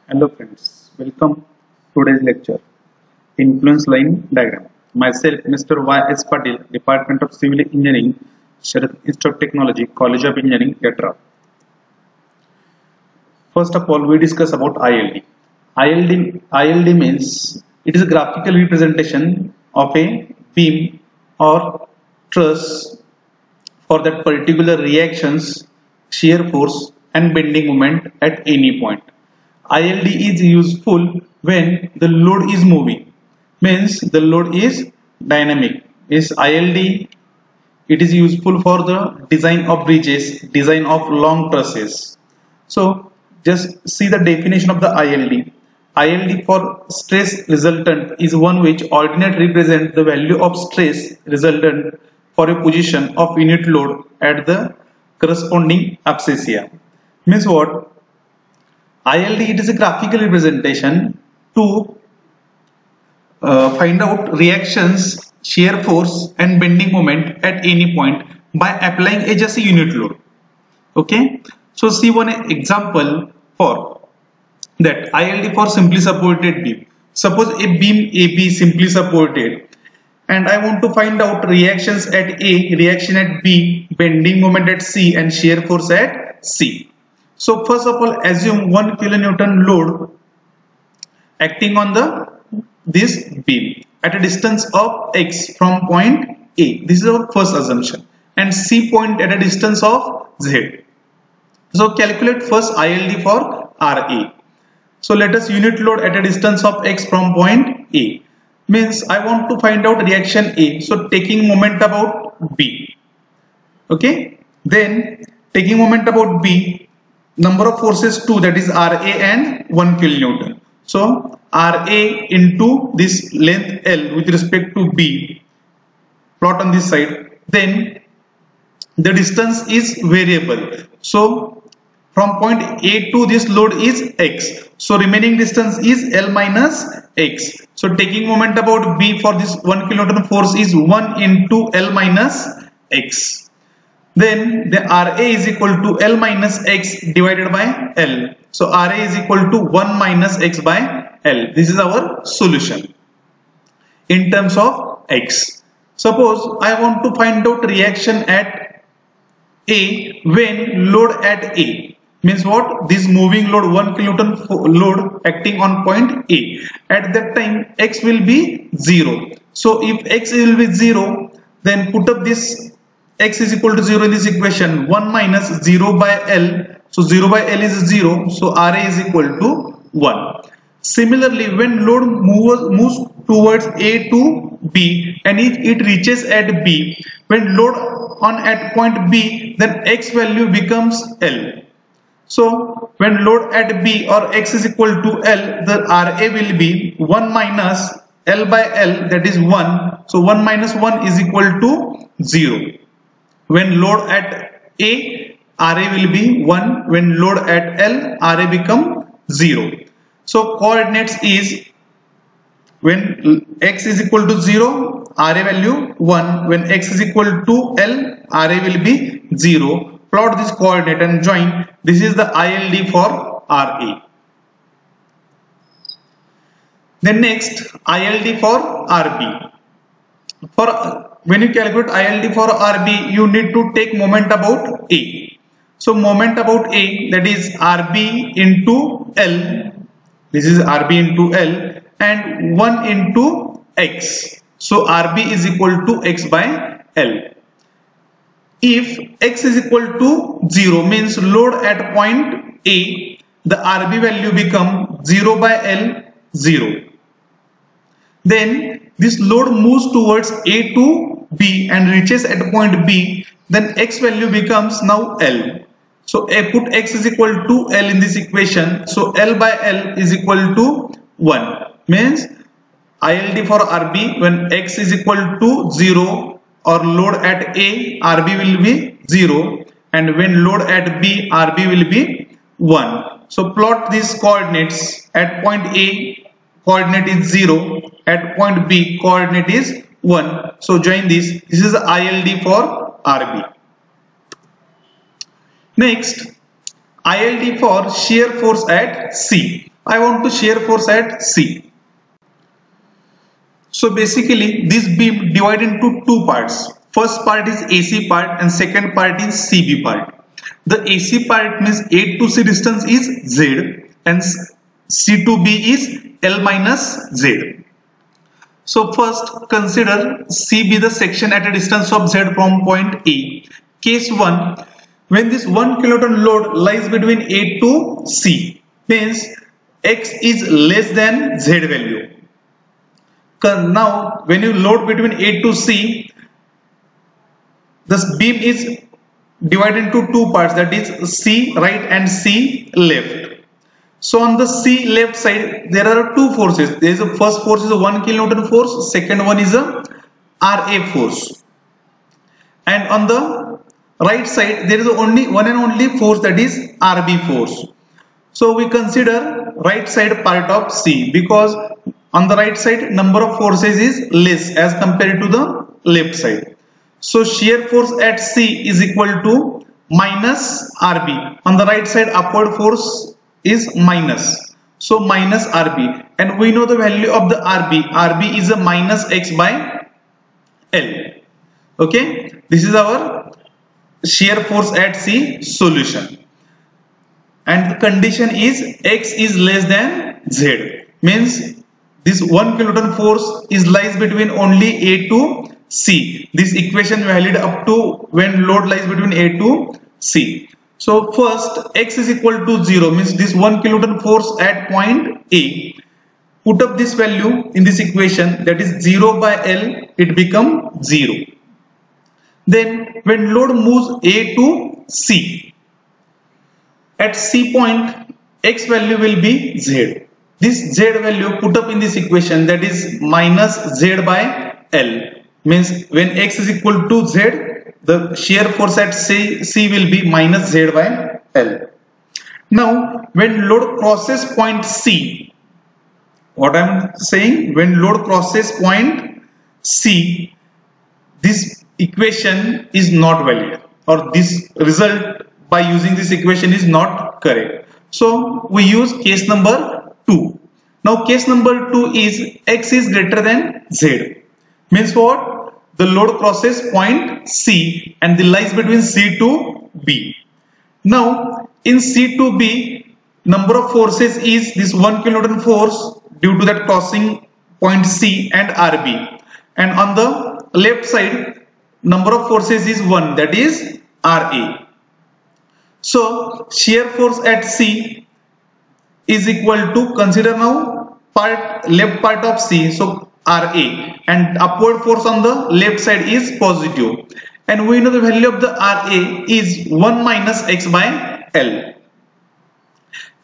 Hello friends, welcome to today's lecture, Influence Line Diagram. Myself, Mr. Y. S. Patil, Department of Civil Engineering, Sharad Institute of Technology, College of Engineering, Katra. First of all, we discuss about ILD. ILD means it is a graphical representation of a beam or truss for that particular reactions, shear force and bending moment at any point. ILD is useful when the load is moving, means the load is dynamic. Is ILD, it is useful for the design of bridges, design of long trusses. So just see the definition of the ILD. ILD for stress resultant is one which ordinate represent the value of stress resultant for a position of unit load at the corresponding abscissa. Means what? ILD, it is a graphical representation to find out reactions, shear force and bending moment at any point by applying just a unit load. Okay, so see one example for that. ILD for simply supported beam. Suppose a beam AB simply supported and I want to find out reactions at A, reaction at B, bending moment at C and shear force at C. So first of all, assume 1 kilonewton load acting on this beam at a distance of x from point A. This is our first assumption, and C point at a distance of Z. So calculate first ILD for RA. So let us unit load at a distance of x from point A. Means I want to find out reaction A. So taking moment about B. Okay. Then taking moment about B, number of forces 2, that is RA and 1 kilonewton. So RA into this length L with respect to B, plot on this side. Then the distance is variable. So from point A to this load is x. So remaining distance is L minus x. So taking moment about B for this 1 kilonewton force is 1 into L minus x. Then the RA is equal to L minus x divided by L. So RA is equal to 1 minus x by L. This is our solution in terms of x. Suppose I want to find out reaction at A when load at A. Means what? This moving load, 1 kilonewton load acting on point A. At that time x will be 0. So if x will be 0, then put up this x is equal to 0 in this equation. 1 minus 0 by L. So 0 by L is 0. So RA is equal to 1. Similarly, when load moves towards A to B and it reaches at B, when load on at point B, then x value becomes L. So when load at B or x is equal to L, the RA will be 1 minus L by L, that is 1. So 1 minus 1 is equal to 0. When load at A, RA will be 1. When load at L, RA become 0. So coordinates is when x is equal to 0, RA value 1. When x is equal to L, RA will be 0. Plot this coordinate and join. This is the ILD for RA. Then next, ILD for RB. When you calculate ILD for RB, you need to take moment about A. So moment about A, that is RB into L. This is RB into L and 1 into X. So RB is equal to X by L. If X is equal to 0, means load at point A, the RB value become 0 by L, 0. Then this load moves towards A to B and reaches at point B, then X value becomes now L. So I put X is equal to L in this equation. So L by L is equal to 1. Means ILD for RB, when X is equal to 0 or load at A, RB will be 0. And when load at B, RB will be 1. So plot these coordinates. At point A, coordinate is 0. At point B, coordinate is 1. So join this. This is ILD for RB. Next, ILD for shear force at C. I want to shear force at C. So basically this beam divided into two parts. First part is AC part and second part is CB part. The AC part means A to C distance is Z and C to B is L minus Z. So first consider C be the section at a distance of Z from point A. Case 1, when this 1 kiloton load lies between A to C, means X is less than Z value. Now when you load between A to C, this beam is divided into two parts, that is C right and C left. So on the C left side there are two forces. There is a first force is a 1 kilonewton force, second one is a RA force. And on the right side there is only one and only force, that is RB force. So we consider right side part of C because on the right side number of forces is less as compared to the left side. So shear force at C is equal to minus RB. On the right side upward force is minus. So minus RB, and we know the value of the RB. RB is a minus X by L. Okay, this is our shear force at C solution. And the condition is X is less than Z. Means this 1 kiloton force is lies between only A to C. This equation valid up to when load lies between A to C. So first X is equal to 0 means this 1 kiloton force at point A. Put up this value in this equation, that is 0 by L, it becomes 0. Then when load moves A to C, at C point X value will be Z. This Z value put up in this equation, that is minus Z by L. Means when X is equal to Z, the shear force at C will be minus Z by L. Now when load crosses point C, what I am saying, when load crosses point C, this equation is not valid, or this result by using this equation is not correct. So we use case number 2. Now case number 2 is X is greater than Z. Means what? The load crosses point C and the lies between C to B. Now in C to B, number of forces is this 1 kilonewton force due to that crossing point C and RB. And on the left side, number of forces is 1, that is RA. So shear force at C is equal to, consider now left part of C, so RA, and upward force on the left side is positive, and we know the value of the RA is 1 minus X by L.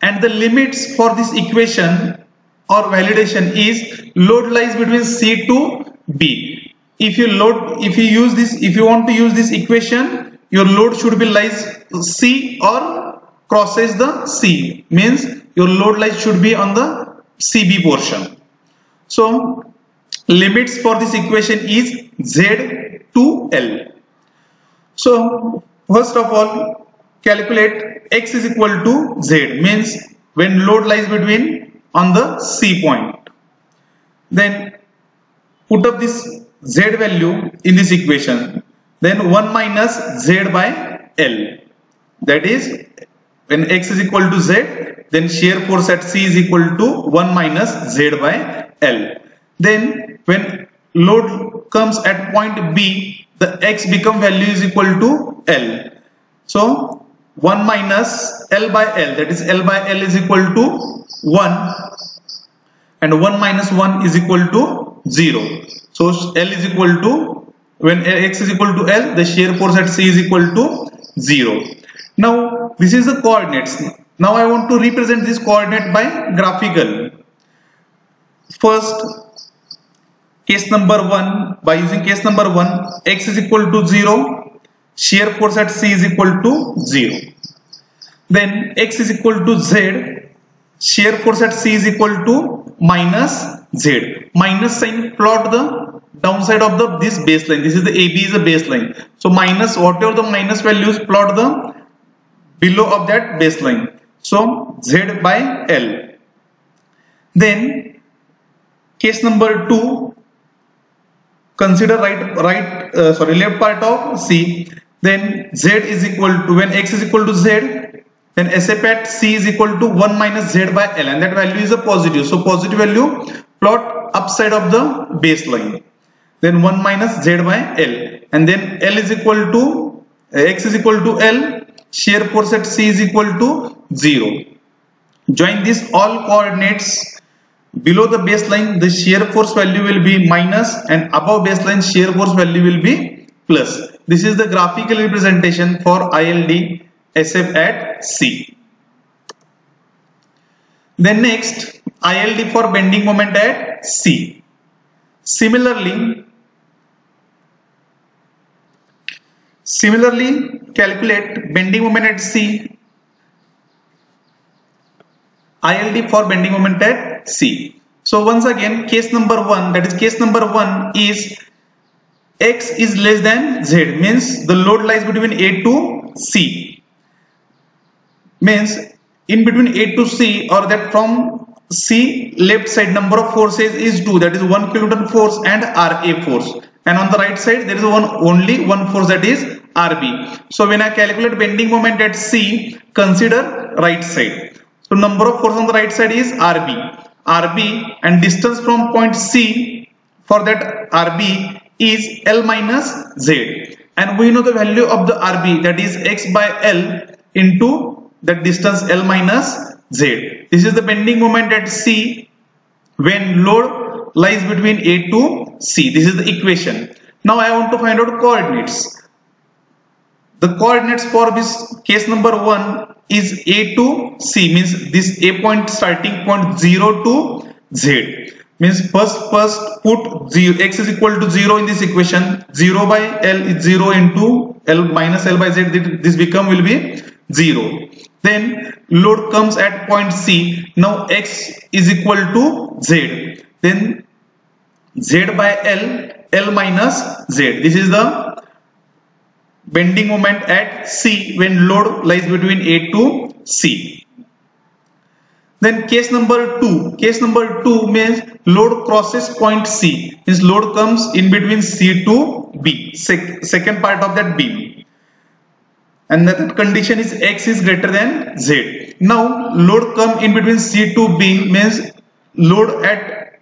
And the limits for this equation or validation is load lies between C to B. If you want to use this equation, your load should be lies C or crosses the C, means your load lies should be on the CB portion. So limits for this equation is Z to L. So first of all calculate X is equal to Z, means when load lies between on the C point. Then put up this Z value in this equation. Then 1 minus Z by L. That is when X is equal to Z, then shear force at C is equal to 1 minus Z by L. Then when load comes at point B, the X become value is equal to L. So 1 minus L by L, that is L by L is equal to 1, and 1 minus 1 is equal to 0. So L is equal to, when X is equal to L, the shear force at C is equal to 0. Now this is the coordinates. Now I want to represent this coordinate by graphical. First, case number 1, by using case number 1, X is equal to 0, shear force at C is equal to 0. Then X is equal to Z, shear force at C is equal to minus Z. Minus sign, plot the downside of this baseline. This is the AB is a baseline. So minus, whatever the minus values, plot the below of that baseline. So Z by L. Then case number 2, consider left part of C. Then Z is equal to, when X is equal to Z, then SF at C is equal to 1 minus Z by L, and that value is a positive. So positive value, plot upside of the baseline. Then 1 minus Z by L, and then L is equal to, X is equal to L, shear force at C is equal to 0. Join these all coordinates. Below the baseline, the shear force value will be minus, and above baseline shear force value will be plus. This is the graphical representation for ILD SF at C. Then next, ILD for bending moment at C. Similarly, calculate bending moment at C. ILD for bending moment at C. So once again, case number 1, that is case number 1 is X is less than Z, means the load lies between A to C, means in between A to C, or that from C left side number of forces is 2, that is 1 kilonewton force and RA force, and on the right side there is only one force, that is RB. So when I calculate bending moment at C, consider right side. So number of force on the right side is RB, and distance from point C for that RB is L minus Z, and we know the value of the RB, that is X by L into that distance L minus Z. This is the bending moment at C when load lies between A to C. This is the equation. Now I want to find out coordinates. The coordinates for this case number 1 is A to C, means this A point starting point 0 to Z. Means first put 0, X is equal to 0 in this equation. 0 by L is 0 into L minus L by Z. This will be 0. Then load comes at point C. Now X is equal to Z. Then Z by L minus Z. This is the bending moment at C when load lies between A to C. Then case number 2. Case number 2 means load crosses point C. Means load comes in between C to B, second part of that beam. And that condition is X is greater than Z. Now load come in between C to B, means load at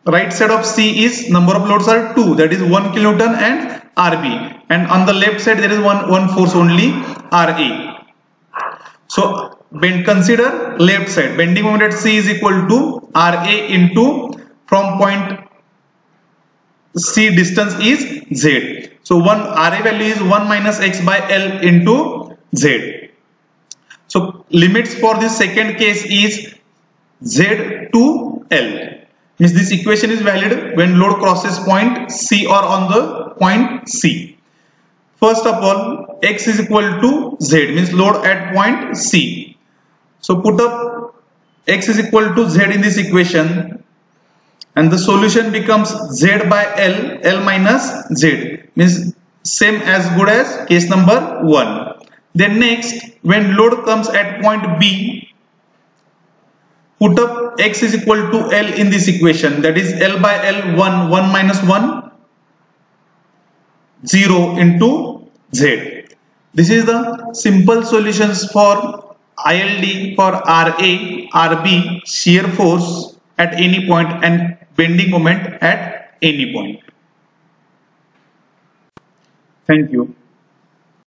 right side of C is, number of loads are 2, that is 1 kilonewton and RB, and on the left side there is one force only, RA. So consider left side, bending moment at C is equal to RA into, from point C distance is Z. So RA value is 1 minus X by L into Z. So limits for this second case is Z to L. Means this equation is valid when load crosses point C or on the point C. First of all, X is equal to Z, means load at point C. So put up X is equal to Z in this equation, and the solution becomes Z by L minus Z, means same as good as case number 1. Then next, when load comes at point B, put up X is equal to L in this equation, that is L by L 1 minus 1, 0 into Z. This is the simple solutions for ILD for RA, RB, shear force at any point and bending moment at any point. Thank you.